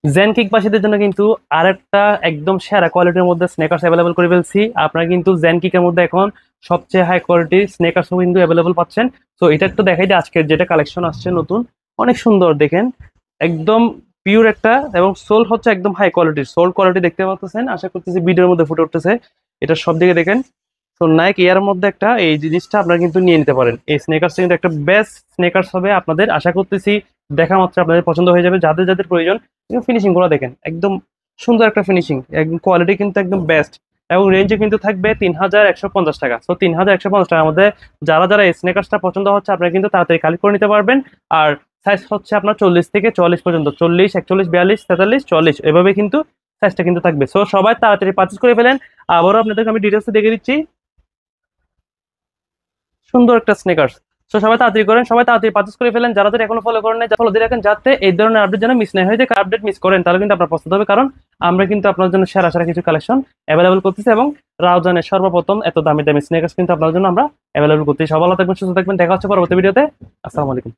Gen কিকবাসীদের জন্য কিন্তু আরেকটা একদম সেরা কোয়ালিটির মধ্যে স্নেকার্স অ্যাভেলেবল করে ফেলছি। আপনারা কিন্তু জেন কিকের মধ্যে এখন সবচেয়ে হাই কোয়ালিটির স্নেকার্সও কিন্তু অ্যাভেলেবল পাচ্ছেন। তো এটা একটু দেখাই যে আজকের যেটা কালেকশন আসছে নতুন, অনেক সুন্দর দেখেন, একদম পিওর একটা, এবং সোল হচ্ছে একদম হাই কোয়ালিটির সোল কোয়ালিটি দেখতে পাচ্ছেন, আশা করতেছি ভিডিওর মধ্যে ফুটে উঠতেছে। এটা সব দিকে দেখেন। তো নাইক এয়ার মধ্যে একটা এই জিনিসটা আপনারা কিন্তু নিয়ে নিতে পারেন। এই স্নেকার্স কিন্তু একটা বেস্ট স্নেকার্স হবে আপনাদের, আশা করতেছি দেখা মাত্র আপনাদের পছন্দ হয়ে যাবে। যাদের যাদের প্রয়োজন, ফিনিশিং গুলো দেখেন, একদম সুন্দর একটা ফিনিশিং, একদম কোয়ালিটি কিন্তু একদম বেস্ট। এবং রেঞ্জে কিন্তু থাকবে 3150 টাকা। তো 3150 টাকার মধ্যে যারা যারা এই স্নেকার্সটা পছন্দ হচ্ছে আপনারা কিন্তু তাড়াতাড়ি কালেক্ট করে নিতে পারবেন। আর সাইজ হচ্ছে আপনার 40 থেকে 44 পর্যন্ত, 40, 41, 42, 43, 44 এভাবে কিন্তু সাইজটা কিন্তু থাকবে। সো সবাই তাড়াতাড়ি পারচেজ করে ফেলেন। আবারও আপনাদেরকে আমি ডিটেলস দেখে দিচ্ছি। সুন্দর একটা স্নেকার্স। তো সবাই তাড়াতাড়ি করেন, সবাই তাড়াতাড়ি পারচেজ করে ফেলেন। যারা যারা এখনো ফলো করেন না, ফলো দিয়ে রাখেন, যাতে এই ধরনের আপডেট যেন মিস না হয়ে যায়। আপডেট মিস করেন তাহলে কিন্তু আপনার পছন্দ হবে, কারণ আমরা কিন্তু আপনার জন্য সেরা সেরা কিছু কালেকশন অ্যাভেলেবল করতেছি, এবং রাউজানের সর্বপ্রথম এত দামি দামি স্নেকার্স কিন্তু আপনার জন্য আমরা অ্যাভেলেবল করতেছি। সবাই ভালো থাকবেন, সুস্থ থাকবেন, দেখা হচ্ছে পরবর্তী ভিডিওতে। আসসালামু আলাইকুম।